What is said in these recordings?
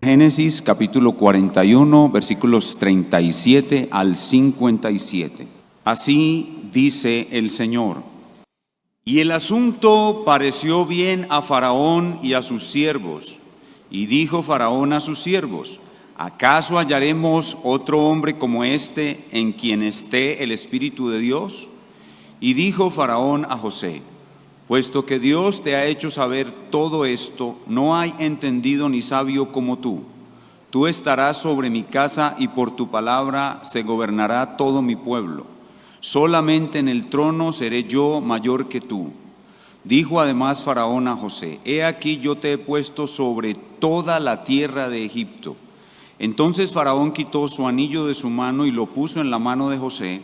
Génesis capítulo 41, versículos 37 al 57. Así dice el Señor: Y el asunto pareció bien a Faraón y a sus siervos. Y dijo Faraón a sus siervos: ¿acaso hallaremos otro hombre como este en quien esté el Espíritu de Dios? Y dijo Faraón a José: puesto que Dios te ha hecho saber todo esto, no hay entendido ni sabio como tú. Tú estarás sobre mi casa y por tu palabra se gobernará todo mi pueblo. Solamente en el trono seré yo mayor que tú. Dijo además Faraón a José: he aquí yo te he puesto sobre toda la tierra de Egipto. Entonces Faraón quitó su anillo de su mano y lo puso en la mano de José,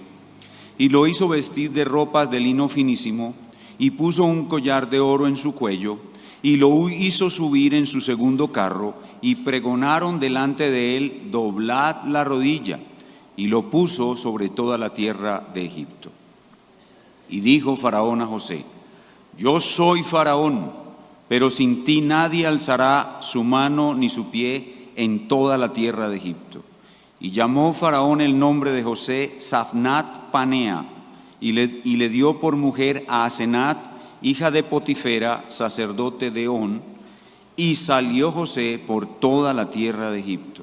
y lo hizo vestir de ropas de lino finísimo, y puso un collar de oro en su cuello, y lo hizo subir en su segundo carro, y pregonaron delante de él: doblad la rodilla, y lo puso sobre toda la tierra de Egipto. Y dijo Faraón a José: yo soy Faraón, pero sin ti nadie alzará su mano ni su pie en toda la tierra de Egipto. Y llamó Faraón el nombre de José Zaphnath Panea, y le dio por mujer a Asenat, hija de Potifera, sacerdote de On, y salió José por toda la tierra de Egipto.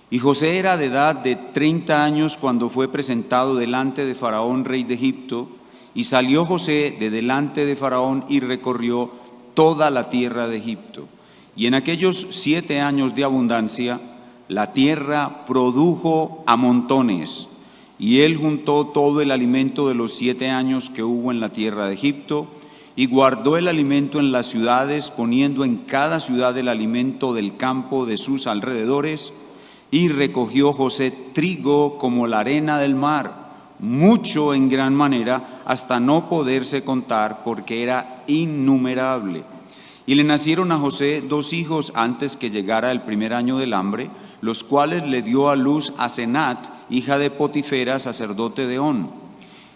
Y José era de edad de 30 años cuando fue presentado delante de Faraón, rey de Egipto, y salió José de delante de Faraón y recorrió toda la tierra de Egipto. Y en aquellos 7 años de abundancia, la tierra produjo a montones. Y él juntó todo el alimento de los 7 años que hubo en la tierra de Egipto, y guardó el alimento en las ciudades, poniendo en cada ciudad el alimento del campo de sus alrededores. Y recogió José trigo como la arena del mar, mucho en gran manera, hasta no poderse contar, porque era innumerable. Y le nacieron a José 2 hijos antes que llegara el primer año del hambre, los cuales le dio a luz Asenat, hija de Potifera, sacerdote de On.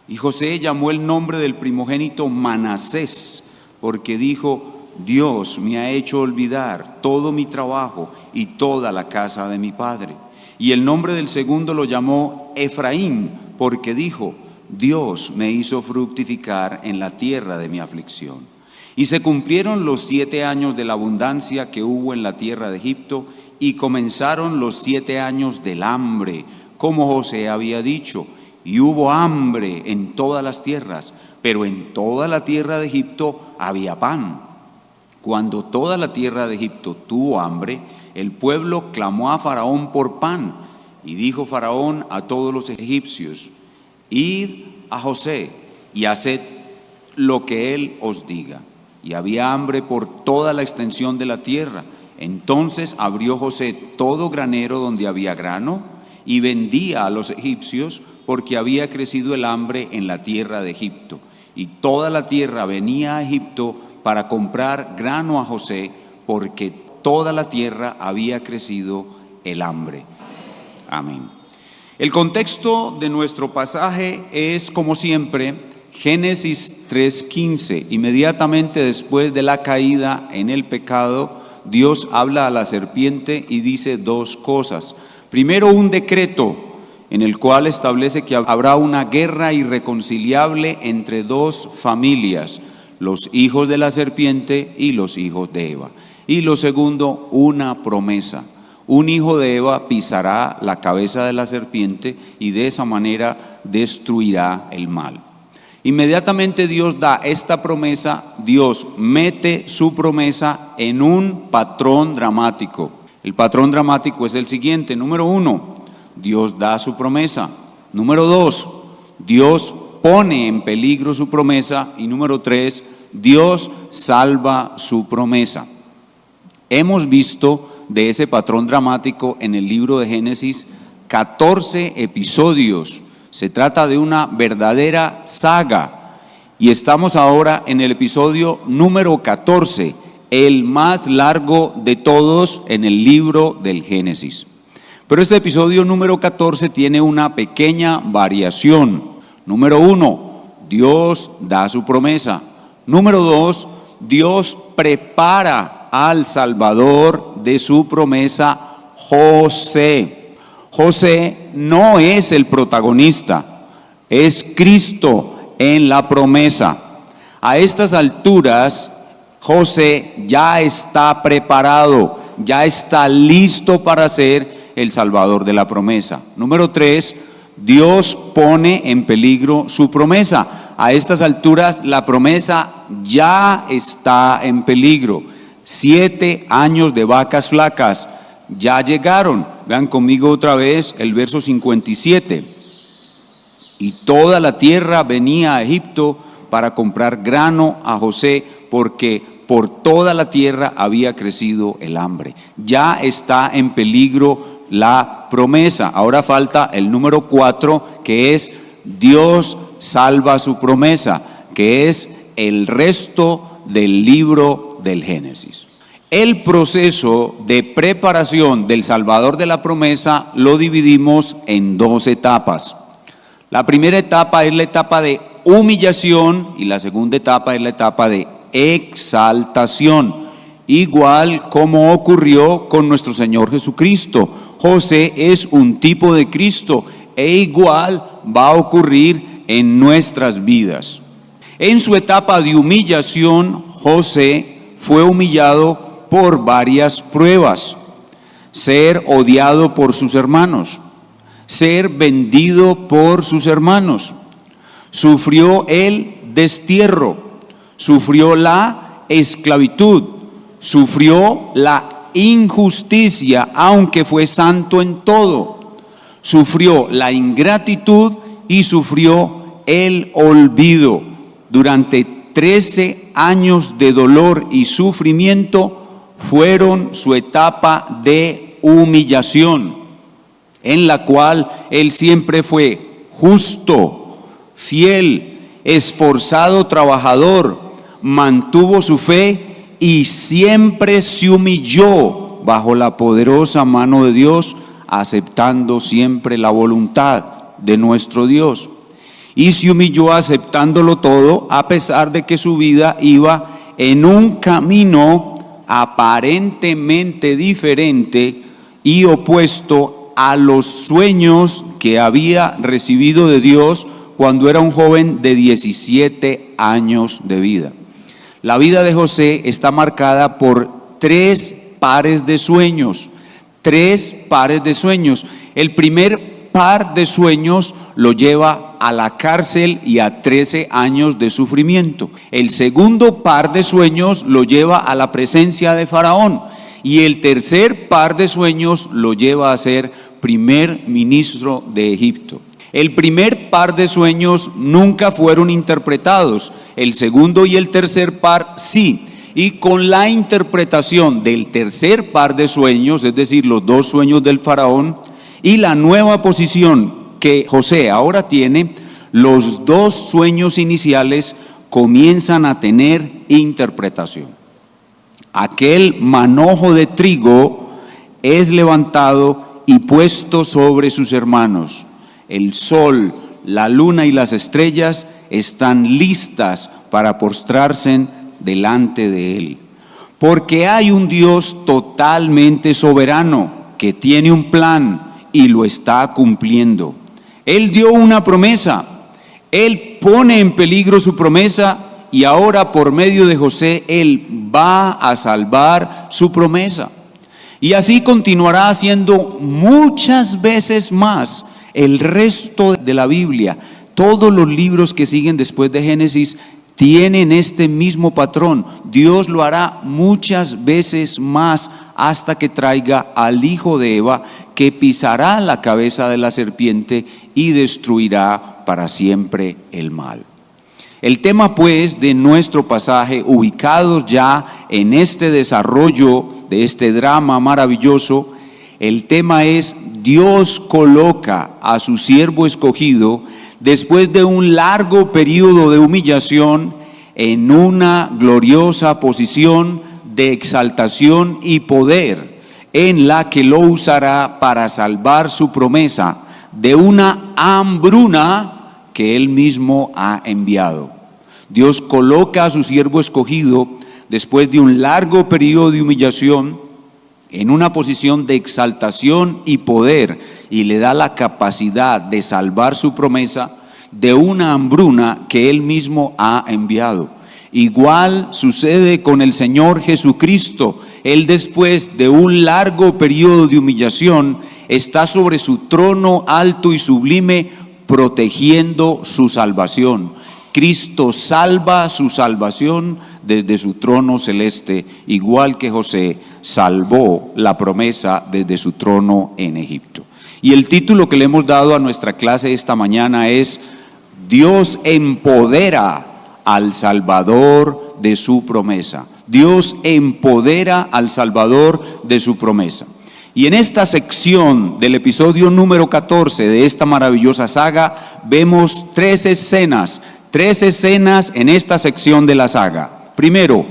Y José llamó el nombre del primogénito Manasés, porque dijo: Dios me ha hecho olvidar todo mi trabajo y toda la casa de mi padre. Y el nombre del segundo lo llamó Efraín, porque dijo: Dios me hizo fructificar en la tierra de mi aflicción. Y se cumplieron los 7 años de la abundancia que hubo en la tierra de Egipto, y comenzaron los 7 años del hambre, como José había dicho. Y hubo hambre en todas las tierras, pero en toda la tierra de Egipto había pan. Cuando toda la tierra de Egipto tuvo hambre, el pueblo clamó a Faraón por pan. Y dijo Faraón a todos los egipcios: id a José y haced lo que él os diga. Y había hambre por toda la extensión de la tierra. Entonces abrió José todo granero donde había grano, y vendía a los egipcios, porque había crecido el hambre en la tierra de Egipto. Y toda la tierra venía a Egipto para comprar grano a José, porque toda la tierra había crecido el hambre. Amén. El contexto de nuestro pasaje es, como siempre, Génesis 3:15. Inmediatamente después de la caída en el pecado, Dios habla a la serpiente y dice 2 cosas. Primero, un decreto en el cual establece que habrá una guerra irreconciliable entre 2 familias, los hijos de la serpiente y los hijos de Eva. Y lo segundo, una promesa. Un hijo de Eva pisará la cabeza de la serpiente y de esa manera destruirá el mal. Inmediatamente Dios da esta promesa, Dios mete su promesa en un patrón dramático. El patrón dramático es el siguiente: número 1, Dios da su promesa. Número 2, Dios pone en peligro su promesa. Y número 3, Dios salva su promesa. Hemos visto de ese patrón dramático en el libro de Génesis 14 episodios. Se trata de una verdadera saga. Y estamos ahora en el episodio número 14, el más largo de todos en el libro del Génesis. Pero este episodio número 14 tiene una pequeña variación. Número 1, Dios da su promesa. Número 2, Dios prepara al Salvador de su promesa José. José no es el protagonista, es Cristo en la promesa. A estas alturas, José ya está preparado, ya está listo para ser el Salvador de la promesa. Número 3, Dios pone en peligro su promesa. A estas alturas la promesa ya está en peligro. 7 años de vacas flacas ya llegaron. Vean conmigo otra vez el verso 57. Y toda la tierra venía a Egipto para comprar grano a José, porque por toda la tierra había crecido el hambre. Ya está en peligro la promesa. Ahora falta el número 4, que es Dios salva su promesa, que es el resto del libro del Génesis. El proceso de preparación del Salvador de la promesa lo dividimos en 2 etapas. La primera etapa es la etapa de humillación y la segunda etapa es la etapa de exaltación, igual como ocurrió con nuestro Señor Jesucristo. José es un tipo de Cristo e igual va a ocurrir en nuestras vidas. En su etapa de humillación, José fue humillado por varias pruebas: ser odiado por sus hermanos, ser vendido por sus hermanos, sufrió el destierro, sufrió la esclavitud, sufrió la injusticia, aunque fue santo en todo, sufrió la ingratitud y sufrió el olvido. Durante 13 años de dolor y sufrimiento fueron su etapa de humillación, en la cual él siempre fue justo, fiel, esforzado trabajador, mantuvo su fe y siempre se humilló bajo la poderosa mano de Dios, aceptando siempre la voluntad de nuestro Dios. Y se humilló aceptándolo todo, a pesar de que su vida iba en un camino aparentemente diferente y opuesto a los sueños que había recibido de Dios cuando era un joven de 17 años de vida. La vida de José está marcada por 3 pares de sueños. 3 pares de sueños. El primer par de sueños lo lleva a la cárcel y a 13 años de sufrimiento. El segundo par de sueños lo lleva a la presencia de Faraón. Y el tercer par de sueños lo lleva a ser primer ministro de Egipto. El primer par de sueños nunca fueron interpretados, el segundo y el tercer par sí. Y con la interpretación del tercer par de sueños, es decir, los 2 sueños del faraón, y la nueva posición que José ahora tiene, los 2 sueños iniciales comienzan a tener interpretación. Aquel manojo de trigo es levantado y puesto sobre sus hermanos. El sol, la luna y las estrellas están listas para postrarse delante de él. Porque hay un Dios totalmente soberano que tiene un plan y lo está cumpliendo. Él dio una promesa, él pone en peligro su promesa y ahora por medio de José él va a salvar su promesa. Y así continuará haciendo muchas veces más. El resto de la Biblia, todos los libros que siguen después de Génesis tienen este mismo patrón. Dios lo hará muchas veces más hasta que traiga al hijo de Eva, que pisará la cabeza de la serpiente y destruirá para siempre el mal. El tema pues de nuestro pasaje, ubicados ya en este desarrollo de este drama maravilloso, el tema es: Dios coloca a su siervo escogido después de un largo periodo de humillación en una gloriosa posición de exaltación y poder, en la que lo usará para salvar su promesa de una hambruna que él mismo ha enviado. Dios coloca a su siervo escogido después de un largo periodo de humillación en una posición de exaltación y poder, y le da la capacidad de salvar su promesa de una hambruna que Él mismo ha enviado. Igual sucede con el Señor Jesucristo. Él, después de un largo periodo de humillación, está sobre su trono alto y sublime, protegiendo su salvación. Cristo salva su salvación desde su trono celeste, igual que José salvó la promesa desde su trono en Egipto. Y el título que le hemos dado a nuestra clase esta mañana es: Dios empodera al Salvador de su promesa. Dios empodera al Salvador de su promesa. Y en esta sección del episodio número 14 de esta maravillosa saga vemos tres escenas en esta sección de la saga. Primero,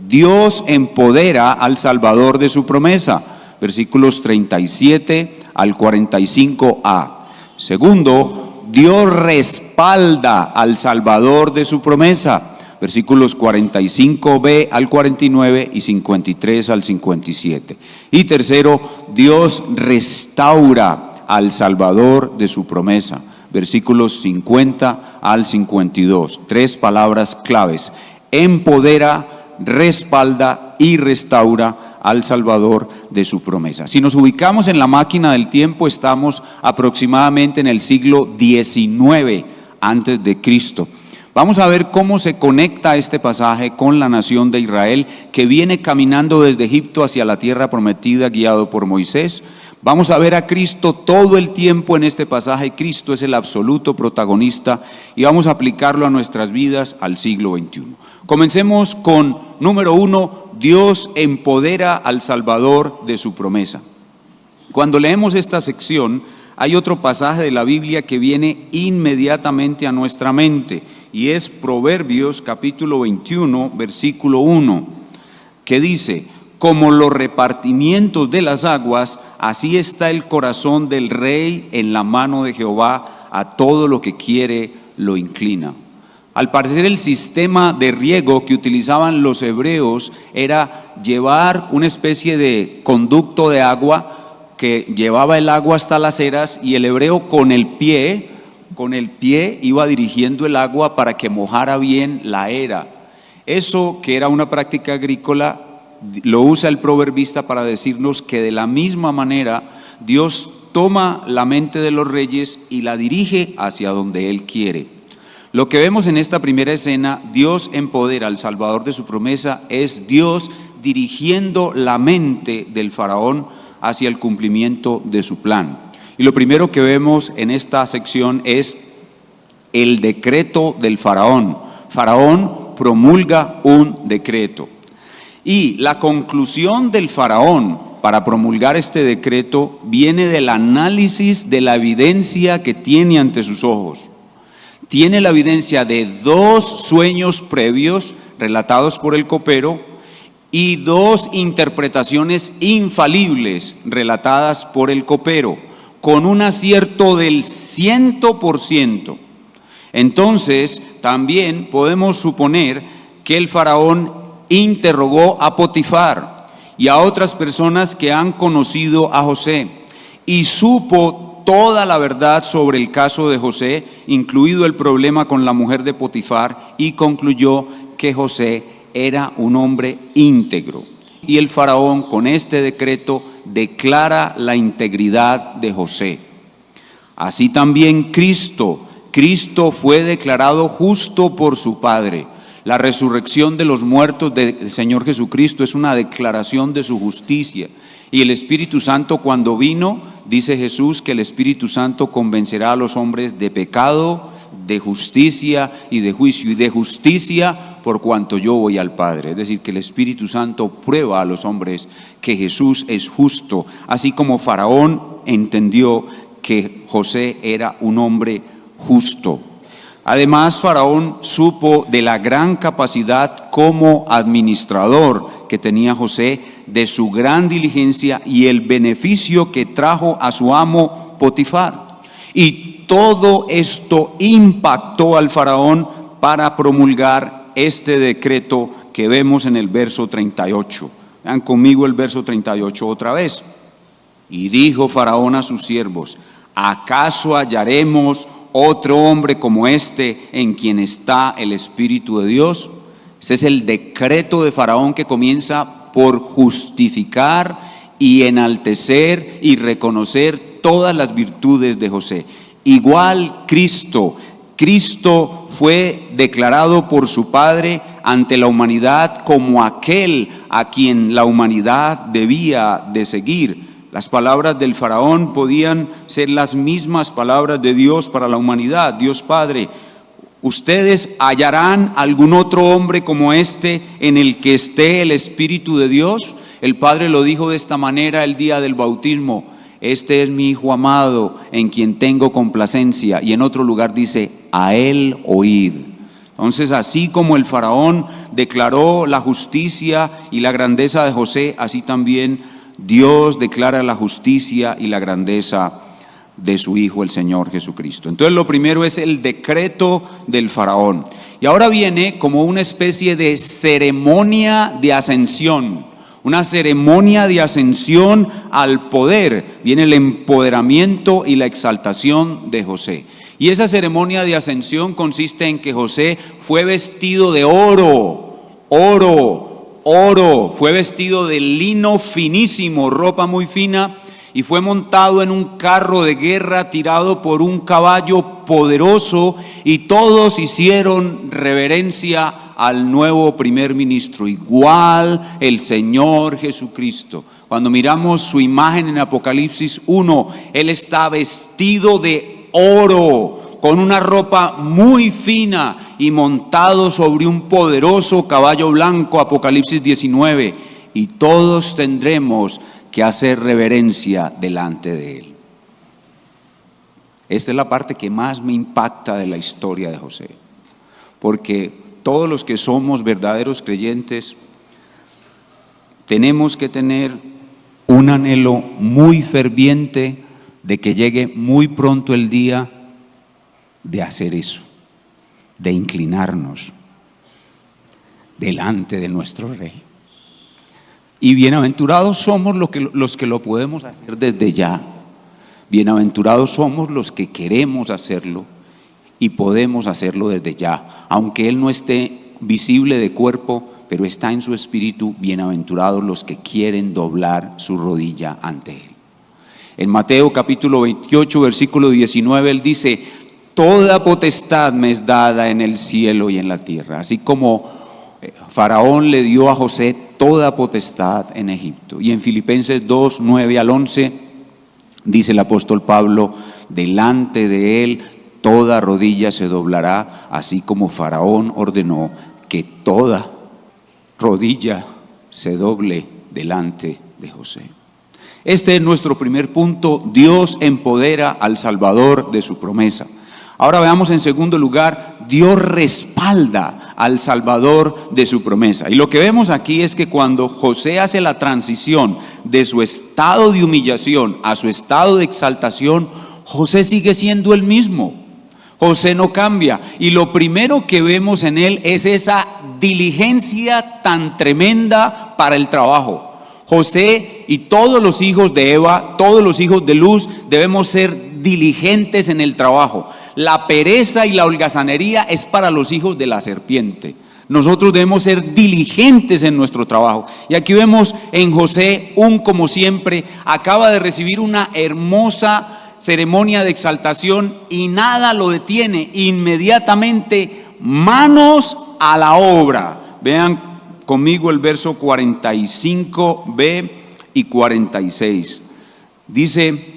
Dios empodera al Salvador de su promesa, versículos 37 al 45a. Segundo, Dios respalda al Salvador de su promesa, versículos 45b al 49 y 53 al 57. Y tercero, Dios restaura al Salvador de su promesa, versículos 50 al 52. Tres palabras claves: empodera, respalda y restaura al Salvador de su promesa. Si nos ubicamos en la máquina del tiempo, estamos aproximadamente en el siglo XIX antes de Cristo. Vamos a ver cómo se conecta este pasaje con la nación de Israel, que viene caminando desde Egipto hacia la tierra prometida, guiado por Moisés. Vamos a ver a Cristo todo el tiempo en este pasaje. Cristo es el absoluto protagonista y vamos a aplicarlo a nuestras vidas al siglo XXI. Comencemos con número 1, Dios empodera al Salvador de su promesa. Cuando leemos esta sección, hay otro pasaje de la Biblia que viene inmediatamente a nuestra mente, y es Proverbios capítulo 21, versículo 1, que dice: como los repartimientos de las aguas, así está el corazón del rey en la mano de Jehová, a todo lo que quiere lo inclina. Al parecer, el sistema de riego que utilizaban los hebreos era llevar una especie de conducto de agua que llevaba el agua hasta las eras, y el hebreo con el pie iba dirigiendo el agua para que mojara bien la era. Eso, que era una práctica agrícola, lo usa el proverbista para decirnos que de la misma manera Dios toma la mente de los reyes y la dirige hacia donde Él quiere. Lo que vemos en esta primera escena, Dios empodera al Salvador de su promesa, es Dios dirigiendo la mente del faraón hacia el cumplimiento de su plan. Y lo primero que vemos en esta sección es el decreto del faraón. Faraón promulga un decreto. Y la conclusión del faraón para promulgar este decreto viene del análisis de la evidencia que tiene ante sus ojos. Tiene la evidencia de 2 sueños previos relatados por el copero y 2 interpretaciones infalibles relatadas por el copero, con un acierto del 100%. Entonces, también podemos suponer que el faraón interrogó a Potifar y a otras personas que han conocido a José, y supo toda la verdad sobre el caso de José, incluido el problema con la mujer de Potifar, y concluyó que José era un hombre íntegro. Y el faraón, con este decreto, declara la integridad de José. Así también Cristo fue declarado justo por su Padre. La resurrección de los muertos del Señor Jesucristo es una declaración de su justicia. Y el Espíritu Santo, cuando vino, dice Jesús que el Espíritu Santo convencerá a los hombres de pecado, de justicia y de juicio. Y de justicia por cuanto yo voy al Padre. Es decir, que el Espíritu Santo prueba a los hombres que Jesús es justo. Así como Faraón entendió que José era un hombre justo. Además, Faraón supo de la gran capacidad como administrador que tenía José, de su gran diligencia y el beneficio que trajo a su amo Potifar. Y todo esto impactó al faraón para promulgar este decreto que vemos en el verso 38. Vean conmigo el verso 38 otra vez. Y dijo Faraón a sus siervos: ¿acaso hallaremos otro hombre como este en quien está el Espíritu de Dios? Este es el decreto de Faraón que comienza por justificar y enaltecer y reconocer todas las virtudes de José. Igual Cristo fue declarado por su Padre ante la humanidad como aquel a quien la humanidad debía de seguir. Las palabras del Faraón podían ser las mismas palabras de Dios para la humanidad. Dios Padre: ¿ustedes hallarán algún otro hombre como este en el que esté el Espíritu de Dios? El Padre lo dijo de esta manera el día del bautismo: este es mi Hijo amado en quien tengo complacencia. Y en otro lugar dice: a él oíd. Entonces, así como el Faraón declaró la justicia y la grandeza de José, así también Dios declara la justicia y la grandeza de su Hijo, el Señor Jesucristo. Entonces, lo primero es el decreto del Faraón. Y ahora viene como una especie de ceremonia de ascensión, una ceremonia de ascensión al poder. Viene el empoderamiento y la exaltación de José. Y esa ceremonia de ascensión consiste en que José fue vestido de oro, fue vestido de lino finísimo, ropa muy fina, y fue montado en un carro de guerra tirado por un caballo poderoso, y todos hicieron reverencia al nuevo primer ministro, igual el Señor Jesucristo. Cuando miramos su imagen en Apocalipsis 1, Él está vestido de oro, con una ropa muy fina y montado sobre un poderoso caballo blanco, Apocalipsis 19, y todos tendremos que hacer reverencia delante de Él. Esta es la parte que más me impacta de la historia de José, porque todos los que somos verdaderos creyentes tenemos que tener un anhelo muy ferviente de que llegue muy pronto el día de hacer eso, de inclinarnos delante de nuestro Rey. Y bienaventurados somos los que lo podemos hacer desde ya. Bienaventurados somos los que queremos hacerlo y podemos hacerlo desde ya, aunque Él no esté visible de cuerpo, pero está en su espíritu. Bienaventurados los que quieren doblar su rodilla ante Él. En Mateo capítulo 28, versículo 19, Él dice: toda potestad me es dada en el cielo y en la tierra. Así como Faraón le dio a José toda potestad en Egipto. Y en Filipenses 2, 9 al 11, dice el apóstol Pablo: delante de Él toda rodilla se doblará, así como Faraón ordenó que toda rodilla se doble delante de José. Este es nuestro primer punto: Dios empodera al Salvador de su promesa. Ahora veamos en segundo lugar, Dios respalda al Salvador de su promesa. Y lo que vemos aquí es que cuando José hace la transición de su estado de humillación a su estado de exaltación, José sigue siendo el mismo. José no cambia, y lo primero que vemos en él es esa diligencia tan tremenda para el trabajo. José y todos los hijos de Eva, todos los hijos de Luz, debemos ser diligentes en el trabajo. La pereza y la holgazanería es para los hijos de la serpiente. Nosotros debemos ser diligentes en nuestro trabajo. Y aquí vemos en José, como siempre, acaba de recibir una hermosa ceremonia de exaltación y nada lo detiene. Inmediatamente, manos a la obra. Vean conmigo el verso 45b y 46. Dice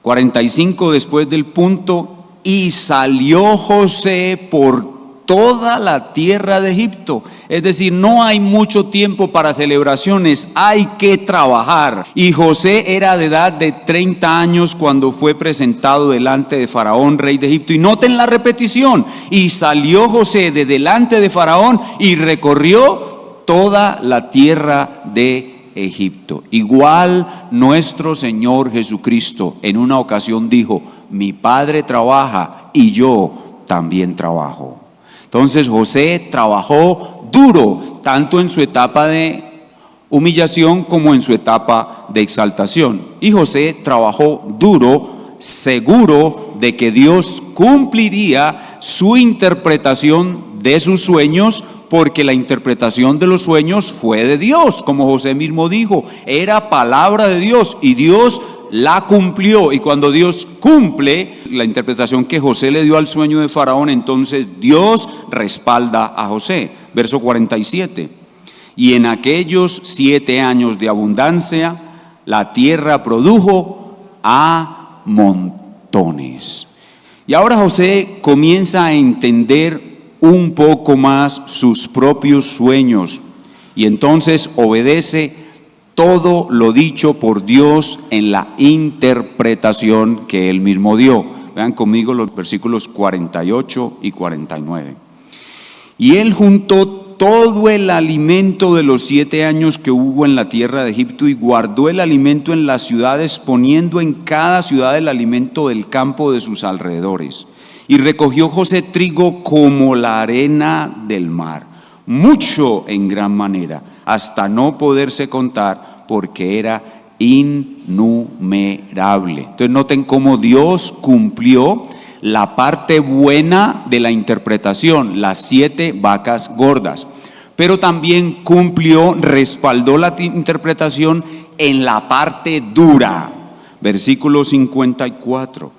45 después del punto: y salió José por toda la tierra de Egipto. Es decir, no hay mucho tiempo para celebraciones, hay que trabajar. Y José era de edad de 30 años cuando fue presentado delante de Faraón, rey de Egipto. Y noten la repetición: y salió José de delante de Faraón y recorrió toda la tierra de Egipto. Igual nuestro Señor Jesucristo en una ocasión dijo: mi Padre trabaja y yo también trabajo. Entonces José trabajó duro, tanto en su etapa de humillación como en su etapa de exaltación. Y José trabajó duro, seguro de que Dios cumpliría su interpretación de sus sueños, porque la interpretación de los sueños fue de Dios, como José mismo dijo, era palabra de Dios y Dios la cumplió. Y cuando Dios cumple la interpretación que José le dio al sueño de Faraón, entonces Dios respalda a José. Verso 47. Y en aquellos 7 años de abundancia, la tierra produjo a montones. Y ahora José comienza a entender un poco más sus propios sueños y entonces obedece todo lo dicho por Dios en la interpretación que él mismo dio. Vean conmigo los versículos 48 y 49. Y él juntó todo el alimento de los 7 años que hubo en la tierra de Egipto y guardó el alimento en las ciudades, poniendo en cada ciudad el alimento del campo de sus alrededores. Y recogió José trigo como la arena del mar, mucho en gran manera, hasta no poderse contar, porque era innumerable. Entonces noten cómo Dios cumplió la parte buena de la interpretación, las 7 vacas gordas, pero también cumplió, respaldó la interpretación en la parte dura. Versículo 54.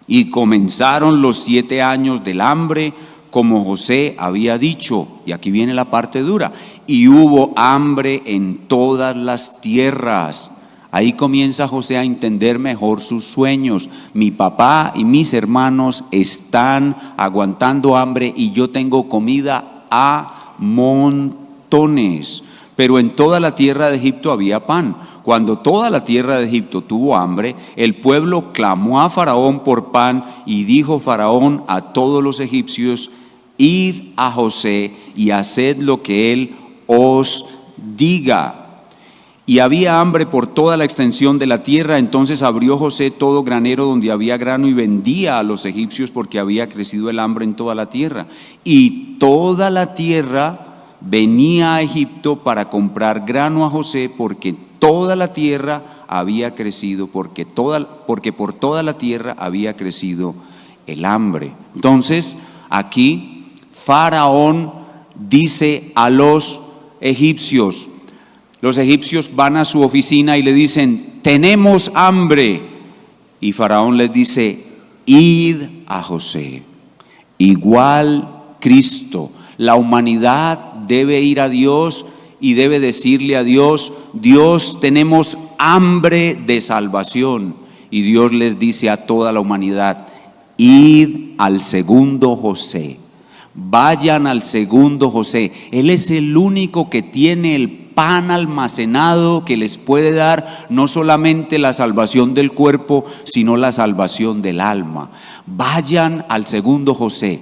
Y comenzaron los 7 años del hambre, como José había dicho. Y aquí viene la parte dura. Y hubo hambre en todas las tierras. Ahí comienza José a entender mejor sus sueños. Mi papá y mis hermanos están aguantando hambre y yo tengo comida a montones. Pero en toda la tierra de Egipto había pan. Cuando toda la tierra de Egipto tuvo hambre, el pueblo clamó a Faraón por pan, y dijo Faraón a todos los egipcios: id a José y haced lo que él os diga. Y había hambre por toda la extensión de la tierra. Entonces abrió José todo granero donde había grano y vendía a los egipcios, porque había crecido el hambre en toda la tierra. Y toda la tierra venía a Egipto para comprar grano a José, porque toda la tierra había crecido, porque por toda la tierra había crecido el hambre. Entonces, aquí Faraón dice a los egipcios van a su oficina y le dicen: tenemos hambre. Y Faraón les dice: id a José. Igual Cristo, la humanidad debe ir a Dios y debe decirle a Dios: Dios, tenemos hambre de salvación. Y Dios les dice a toda la humanidad: id al segundo José, vayan al segundo José. Él es el único que tiene el pan almacenado que les puede dar no solamente la salvación del cuerpo, sino la salvación del alma. Vayan al segundo José.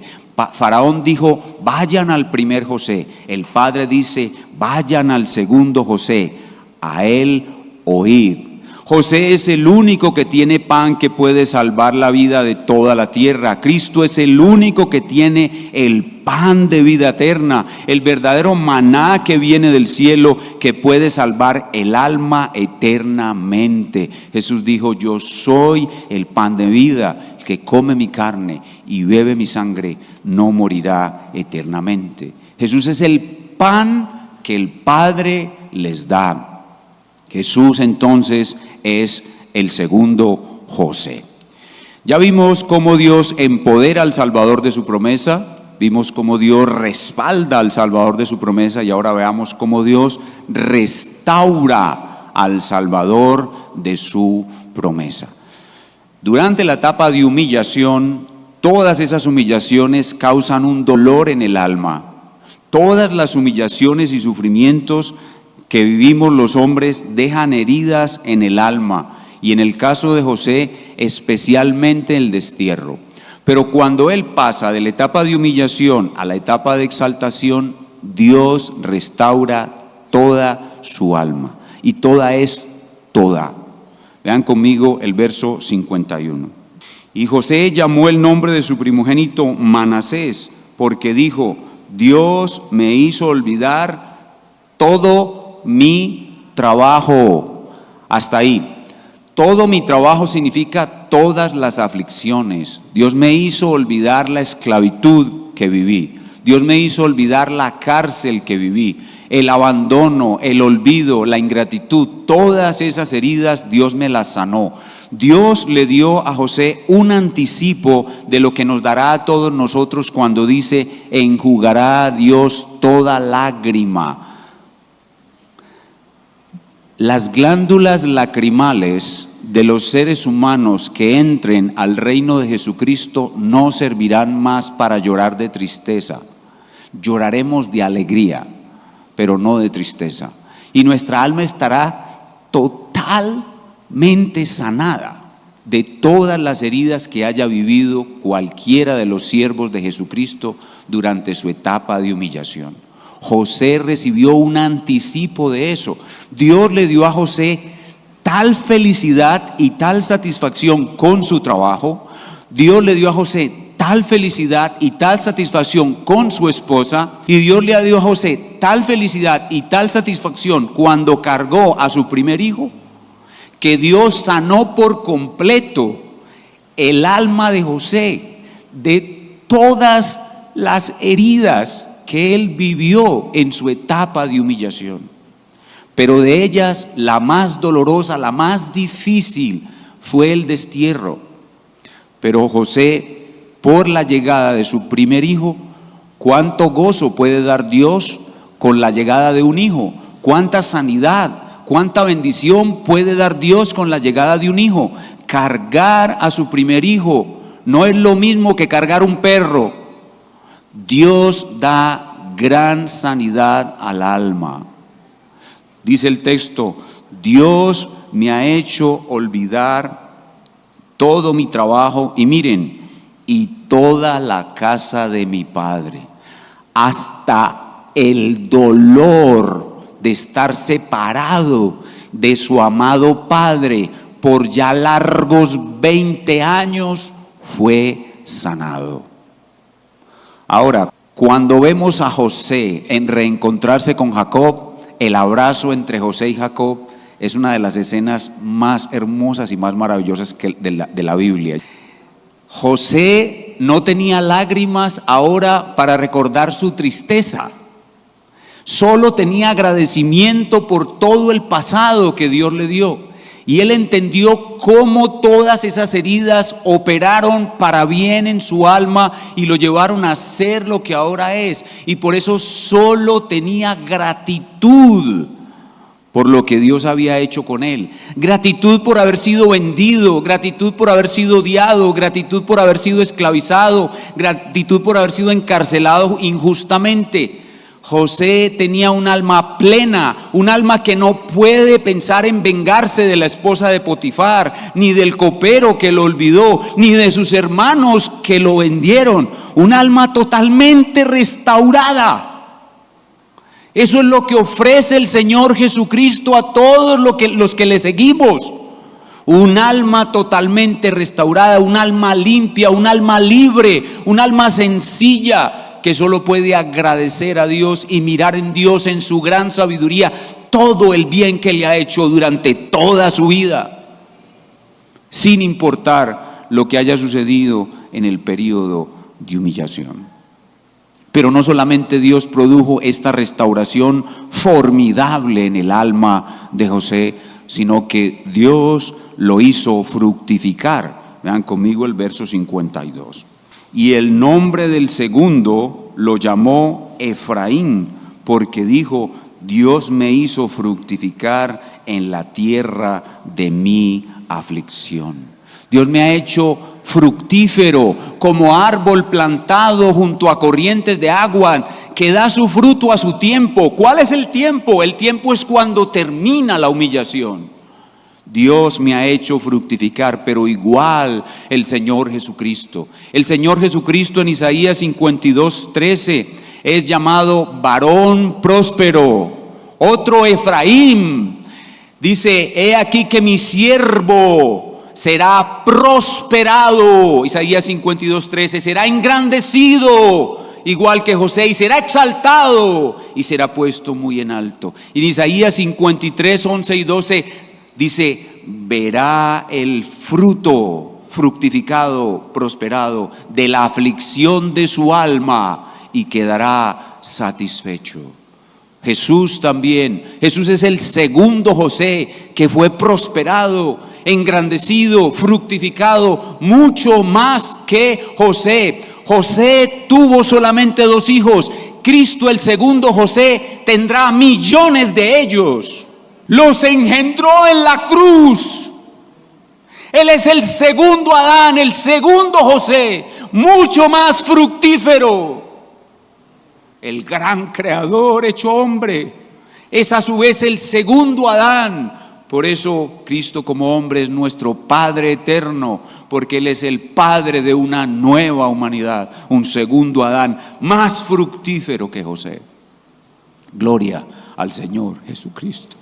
Faraón dijo: vayan al primer José. El Padre dice: vayan al segundo José, a él oíd. José es el único que tiene pan que puede salvar la vida de toda la tierra. Cristo es el único que tiene el pan de vida eterna, el verdadero maná que viene del cielo, que puede salvar el alma eternamente. Jesús dijo: yo soy el pan de vida. El que come mi carne y bebe mi sangre no morirá eternamente. Jesús es el pan que el Padre les da. Jesús entonces es el segundo José. Ya vimos cómo Dios empodera al Salvador de su promesa, vimos cómo Dios respalda al Salvador de su promesa, y ahora veamos cómo Dios restaura al Salvador de su promesa. Durante la etapa de humillación, todas esas humillaciones causan un dolor en el alma. Todas las humillaciones y sufrimientos que vivimos los hombres dejan heridas en el alma, y en el caso de José especialmente el destierro. Pero cuando él pasa de la etapa de humillación a la etapa de exaltación, Dios restaura toda su alma, y toda es toda. Vean conmigo el verso 51. Y José llamó el nombre de su primogénito Manasés, porque dijo: Dios me hizo olvidar todo mi trabajo. Hasta ahí. Todo mi trabajo significa todas las aflicciones. Dios me hizo olvidar la esclavitud que viví. Dios me hizo olvidar la cárcel que viví, el abandono, el olvido, la ingratitud. Todas esas heridas Dios me las sanó. Dios le dio a José un anticipo de lo que nos dará a todos nosotros cuando dice: enjugará a Dios toda lágrima. Las glándulas lacrimales de los seres humanos que entren al reino de Jesucristo no servirán más para llorar de tristeza. Lloraremos de alegría, pero no de tristeza. Y nuestra alma estará totalmente sanada de todas las heridas que haya vivido cualquiera de los siervos de Jesucristo durante su etapa de humillación. José recibió un anticipo de eso. Dios le dio a José tal felicidad y tal satisfacción con su trabajo. Dios le dio a José tal felicidad y tal satisfacción con su esposa. Y Dios le dio a José tal felicidad y tal satisfacción cuando cargó a su primer hijo, que Dios sanó por completo el alma de José de todas las heridas que él vivió en su etapa de humillación. Pero de ellas, la más dolorosa, la más difícil, fue el destierro. Pero José, por la llegada de su primer hijo, ¿cuánto gozo puede dar Dios con la llegada de un hijo? ¿Cuánta sanidad, cuánta bendición puede dar Dios con la llegada de un hijo? Cargar a su primer hijo no es lo mismo que cargar un perro. Dios da gran sanidad al alma. Dice el texto: Dios me ha hecho olvidar todo mi trabajo, y miren, y toda la casa de mi padre. Hasta el dolor de estar separado de su amado padre por ya largos 20 años fue sanado. Ahora, cuando vemos a José en reencontrarse con Jacob, el abrazo entre José y Jacob es una de las escenas más hermosas y más maravillosas de la Biblia. José no tenía lágrimas ahora para recordar su tristeza, solo tenía agradecimiento por todo el pasado que Dios le dio. Y él entendió cómo todas esas heridas operaron para bien en su alma y lo llevaron a ser lo que ahora es. Y por eso solo tenía gratitud por lo que Dios había hecho con él. Gratitud por haber sido vendido, gratitud por haber sido odiado, gratitud por haber sido esclavizado, gratitud por haber sido encarcelado injustamente. José tenía un alma plena, un alma que no puede pensar en vengarse de la esposa de Potifar, ni del copero que lo olvidó, ni de sus hermanos que lo vendieron. Un alma totalmente restaurada. Eso es lo que ofrece el Señor Jesucristo a todos los que le seguimos. Un alma totalmente restaurada, un alma limpia, un alma libre, un alma sencilla, que solo puede agradecer a Dios y mirar en Dios, en su gran sabiduría, todo el bien que le ha hecho durante toda su vida, sin importar lo que haya sucedido en el periodo de humillación. Pero no solamente Dios produjo esta restauración formidable en el alma de José, sino que Dios lo hizo fructificar. Vean conmigo el verso 52. Y el nombre del segundo lo llamó Efraín, porque dijo: Dios me hizo fructificar en la tierra de mi aflicción. Dios me ha hecho fructífero, como árbol plantado junto a corrientes de agua, que da su fruto a su tiempo. ¿Cuál es el tiempo? El tiempo es cuando termina la humillación. Dios me ha hecho fructificar, pero igual el Señor Jesucristo. El Señor Jesucristo en Isaías 52:13 es llamado varón próspero. Otro Efraín dice: he aquí que mi siervo será prosperado. Isaías 52:13, será engrandecido igual que José, y será exaltado y será puesto muy en alto. Y en Isaías 53, 11 y 12 dice: verá el fruto fructificado, prosperado de la aflicción de su alma y quedará satisfecho. Jesús también, Jesús es el segundo José que fue prosperado, engrandecido, fructificado, mucho más que José. José tuvo solamente 2 hijos. Cristo, el segundo José, tendrá millones de ellos. Los engendró en la cruz. Él es el segundo Adán, el segundo José, mucho más fructífero. El gran creador hecho hombre es a su vez el segundo Adán. Por eso Cristo como hombre es nuestro Padre eterno, porque Él es el Padre de una nueva humanidad, un segundo Adán más fructífero que José. Gloria al Señor Jesucristo.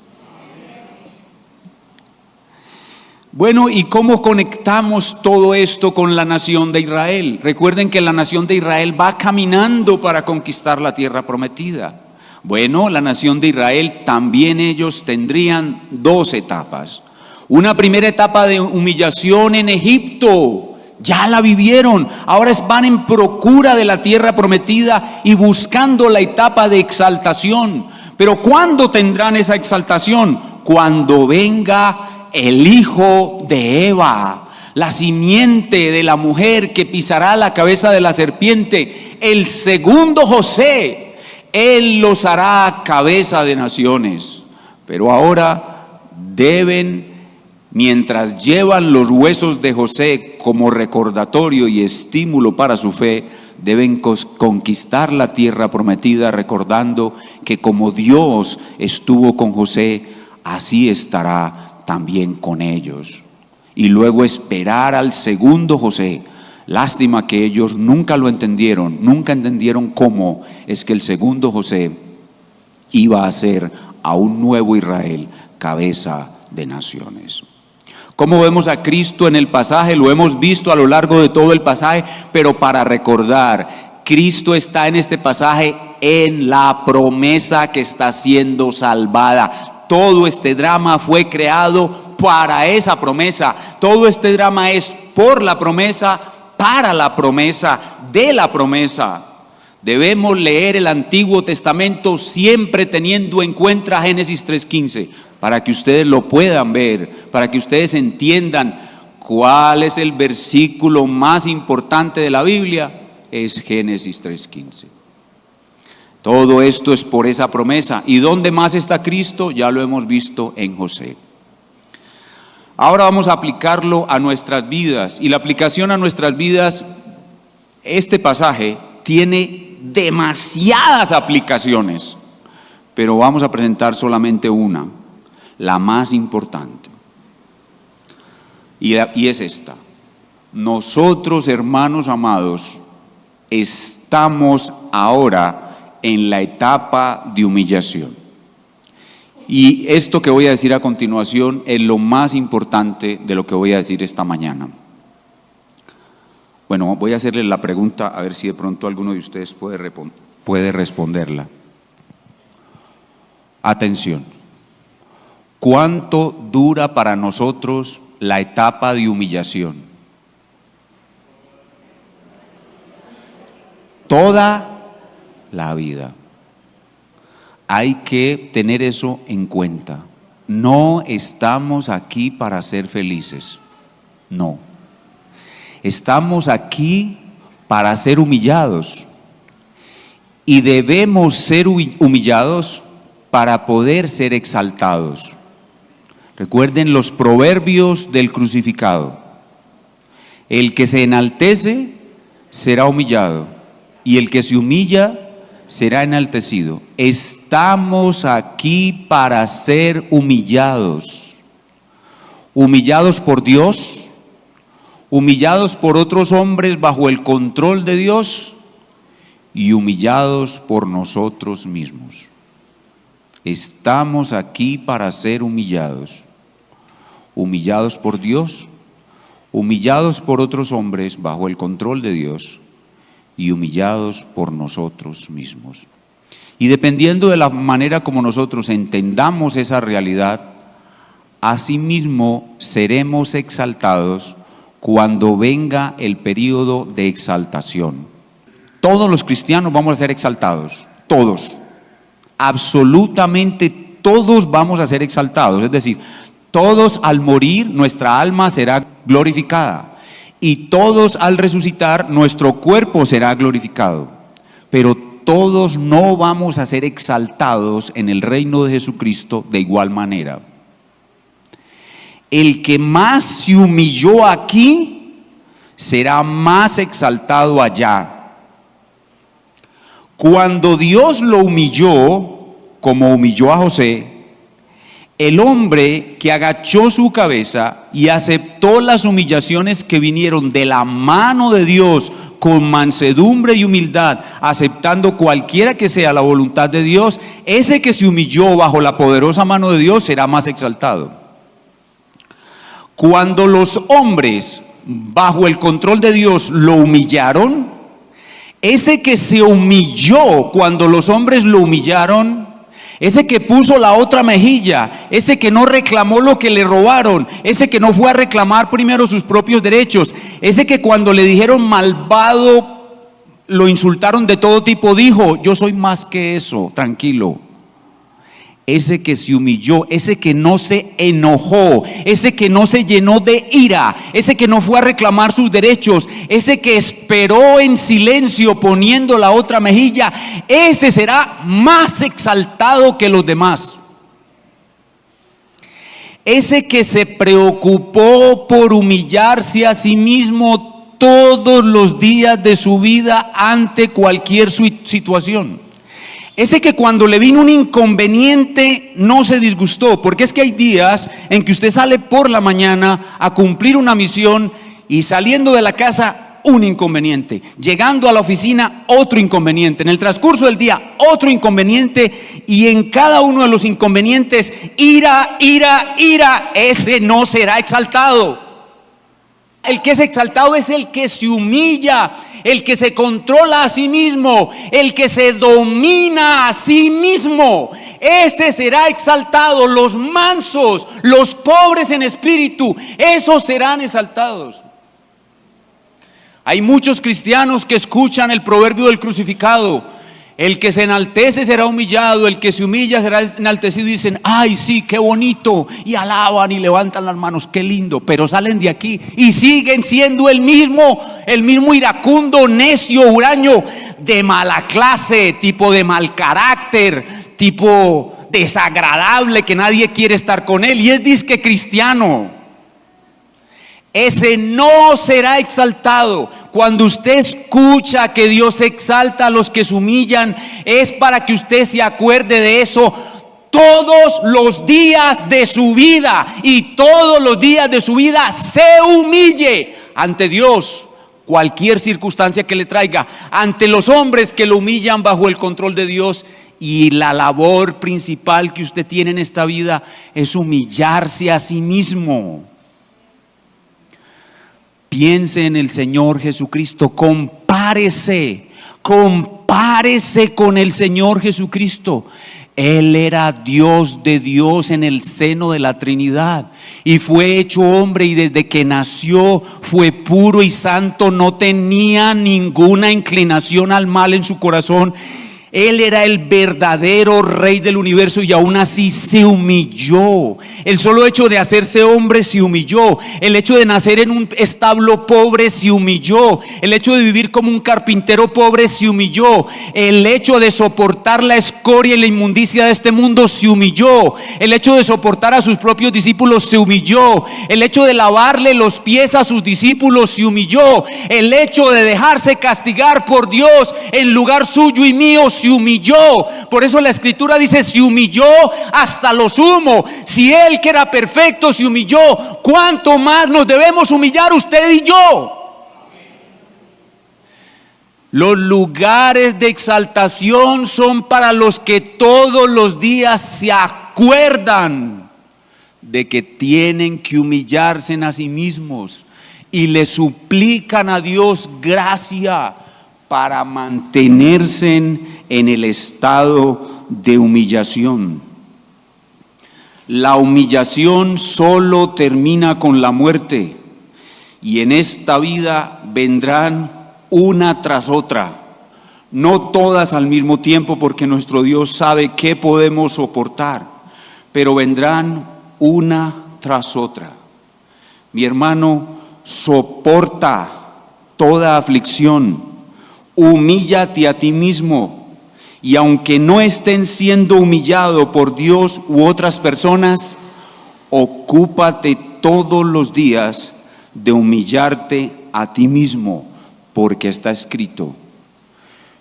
Bueno, ¿y cómo conectamos todo esto con la nación de Israel? Recuerden que la nación de Israel va caminando para conquistar la tierra prometida. Bueno, la nación de Israel también ellos tendrían 2 etapas. Una primera etapa de humillación en Egipto, ya la vivieron. Ahora van en procura de la tierra prometida y buscando la etapa de exaltación. Pero ¿cuándo tendrán esa exaltación? Cuando venga el hijo de Eva, la simiente de la mujer que pisará la cabeza de la serpiente, el segundo José. Él los hará cabeza de naciones. Pero ahora deben, mientras llevan los huesos de José como recordatorio y estímulo para su fe, deben conquistar la tierra prometida, recordando que como Dios estuvo con José, así estará también con ellos. Y luego esperar al segundo José. Lástima que ellos nunca lo entendieron, nunca entendieron cómo es que el segundo José iba a ser a un nuevo Israel, cabeza de naciones. ¿Cómo vemos a Cristo en el pasaje? Lo hemos visto a lo largo de todo el pasaje, pero para recordar, Cristo está en este pasaje en la promesa que está siendo salvada. Todo este drama fue creado para esa promesa. Todo este drama es por la promesa, para la promesa, de la promesa. Debemos leer el Antiguo Testamento siempre teniendo en cuenta Génesis 3:15, para que ustedes lo puedan ver, para que ustedes entiendan cuál es el versículo más importante de la Biblia. Es Génesis 3:15. Todo esto es por esa promesa. ¿Y dónde más está Cristo? Ya lo hemos visto en José. Ahora vamos a aplicarlo a nuestras vidas. Y la aplicación a nuestras vidas, este pasaje tiene demasiadas aplicaciones, pero vamos a presentar solamente una, la más importante. Y es esta. Nosotros, hermanos amados, estamos ahora en la etapa de humillación. Y esto que voy a decir a continuación es lo más importante de lo que voy a decir esta mañana. Bueno, voy a hacerle la pregunta a ver si de pronto alguno de ustedes puede responderla. Atención. ¿Cuánto dura para nosotros la etapa de humillación? Toda la vida. Hay que tener eso en cuenta. No estamos aquí para ser felices. No. Estamos aquí para ser humillados. Y debemos ser humillados para poder ser exaltados. Recuerden los proverbios del crucificado. El que se enaltece será humillado, y el que se humilla será enaltecido. Estamos aquí para ser humillados. Humillados por Dios, humillados por otros hombres bajo el control de Dios y humillados por nosotros mismos. Estamos aquí para ser humillados. Humillados por Dios, humillados por otros hombres bajo el control de Dios y humillados por nosotros mismos. Y dependiendo de la manera como nosotros entendamos esa realidad, asimismo seremos exaltados cuando venga el período de exaltación. Todos los cristianos vamos a ser exaltados, todos, absolutamente todos vamos a ser exaltados, es decir, todos al morir nuestra alma será glorificada y todos al resucitar nuestro cuerpo será glorificado, pero todos no vamos a ser exaltados en el reino de Jesucristo de igual manera. El que más se humilló aquí será más exaltado allá. Cuando Dios lo humilló, como humilló a José, el hombre que agachó su cabeza y aceptó las humillaciones que vinieron de la mano de Dios con mansedumbre y humildad, aceptando cualquiera que sea la voluntad de Dios, ese que se humilló bajo la poderosa mano de Dios será más exaltado. Cuando los hombres bajo el control de Dios lo humillaron, ese que se humilló cuando los hombres lo humillaron, ese que puso la otra mejilla, ese que no reclamó lo que le robaron, ese que no fue a reclamar primero sus propios derechos, ese que cuando le dijeron malvado, lo insultaron de todo tipo, dijo: yo soy más que eso, tranquilo. Ese que se humilló, ese que no se enojó, ese que no se llenó de ira, ese que no fue a reclamar sus derechos, ese que esperó en silencio poniendo la otra mejilla, ese será más exaltado que los demás. Ese que se preocupó por humillarse a sí mismo todos los días de su vida ante cualquier situación. Ese que cuando le vino un inconveniente no se disgustó, porque es que hay días en que usted sale por la mañana a cumplir una misión y saliendo de la casa un inconveniente, llegando a la oficina otro inconveniente, en el transcurso del día otro inconveniente, y en cada uno de los inconvenientes ira, ira, ira. Ese no será exaltado. El que es exaltado es el que se humilla, el que se controla a sí mismo, el que se domina a sí mismo. Ese será exaltado. Los mansos, los pobres en espíritu, esos serán exaltados. Hay muchos cristianos que escuchan el proverbio del crucificado: el que se enaltece será humillado, el que se humilla será enaltecido, y dicen: ay, sí, qué bonito, y alaban y levantan las manos, qué lindo, pero salen de aquí y siguen siendo el mismo iracundo, necio, huraño, de mala clase, tipo de mal carácter, tipo desagradable, que nadie quiere estar con él, y es disque cristiano. Ese no será exaltado. Cuando usted escucha que Dios exalta a los que se humillan, es para que usted se acuerde de eso todos los días de su vida, y todos los días de su vida se humille ante Dios, cualquier circunstancia que le traiga, ante los hombres que lo humillan bajo el control de Dios. Y la labor principal que usted tiene en esta vida es humillarse a sí mismo. Piense en el Señor Jesucristo, compárese con el Señor Jesucristo. Él era Dios de Dios en el seno de la Trinidad y fue hecho hombre, y desde que nació fue puro y santo, no tenía ninguna inclinación al mal en su corazón. Él era el verdadero Rey del universo y aún así se humilló. El solo hecho de hacerse hombre se humilló. El hecho de nacer en un establo pobre se humilló. El hecho de vivir como un carpintero pobre se humilló. El hecho de soportar la escoria y la inmundicia de este mundo se humilló. El hecho de soportar a sus propios discípulos se humilló. El hecho de lavarle los pies a sus discípulos se humilló. El hecho de dejarse castigar por Dios en lugar suyo y mío se humilló. Por eso la escritura dice: se humilló hasta lo sumo. Si Él, que era perfecto, se humilló, ¿cuánto más nos debemos humillar usted y yo? Los lugares de exaltación son para los que todos los días se acuerdan de que tienen que humillarse a sí mismos y le suplican a Dios gracia para mantenerse en el estado de humillación. La humillación solo termina con la muerte, y en esta vida vendrán una tras otra, no todas al mismo tiempo, porque nuestro Dios sabe qué podemos soportar, pero vendrán una tras otra. Mi hermano, soporta toda aflicción, humíllate a ti mismo, y aunque no estén siendo humillado por Dios u otras personas, ocúpate todos los días de humillarte a ti mismo, porque está escrito: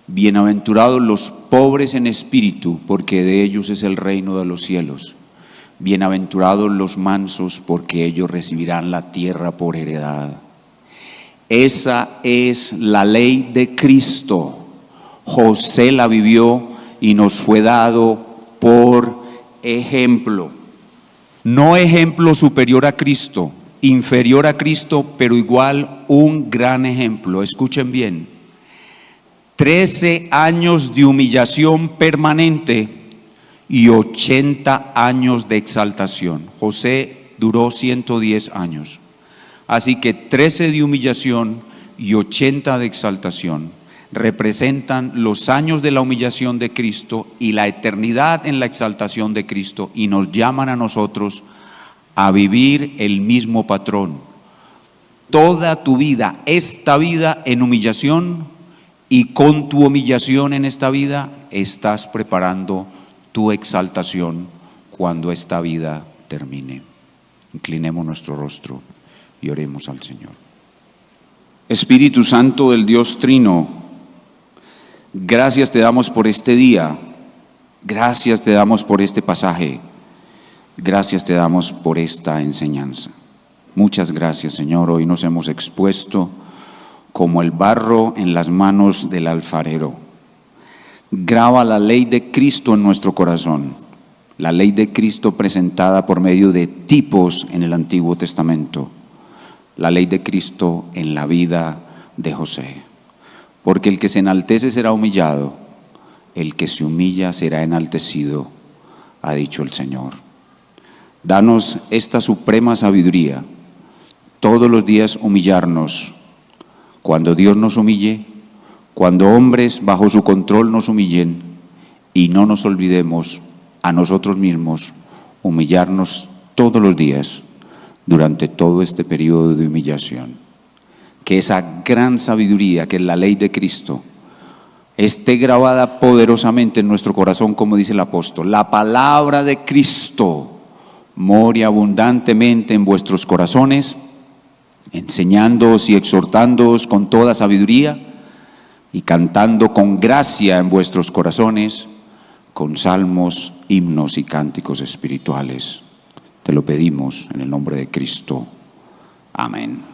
bienaventurados los pobres en espíritu, porque de ellos es el reino de los cielos. Bienaventurados los mansos, porque ellos recibirán la tierra por heredad. Esa es la ley de Cristo. José la vivió y nos fue dado por ejemplo. No ejemplo superior a Cristo, inferior a Cristo, pero igual un gran ejemplo. Escuchen bien: 13 años de humillación permanente y 80 años de exaltación. José duró 110 años. Así que 13 de humillación y 80 de exaltación representan los años de la humillación de Cristo y la eternidad en la exaltación de Cristo, y nos llaman a nosotros a vivir el mismo patrón. Toda tu vida, esta vida en humillación, y con tu humillación en esta vida estás preparando tu exaltación cuando esta vida termine. Inclinemos nuestro rostro y oremos al Señor. Espíritu Santo del Dios Trino, gracias te damos por este día, gracias te damos por este pasaje, gracias te damos por esta enseñanza. Muchas gracias, Señor. Hoy nos hemos expuesto como el barro en las manos del alfarero. Graba la ley de Cristo en nuestro corazón, la ley de Cristo presentada por medio de tipos en el Antiguo Testamento, la ley de Cristo en la vida de José. Porque el que se enaltece será humillado, el que se humilla será enaltecido, ha dicho el Señor. Danos esta suprema sabiduría, todos los días humillarnos. Cuando Dios nos humille, cuando hombres bajo su control nos humillen, y no nos olvidemos a nosotros mismos humillarnos todos los días durante todo este periodo de humillación. Que esa gran sabiduría que es la ley de Cristo esté grabada poderosamente en nuestro corazón, como dice el apóstol: la palabra de Cristo more abundantemente en vuestros corazones, enseñándoos y exhortándoos con toda sabiduría, y cantando con gracia en vuestros corazones con salmos, himnos y cánticos espirituales. Te lo pedimos en el nombre de Cristo. Amén.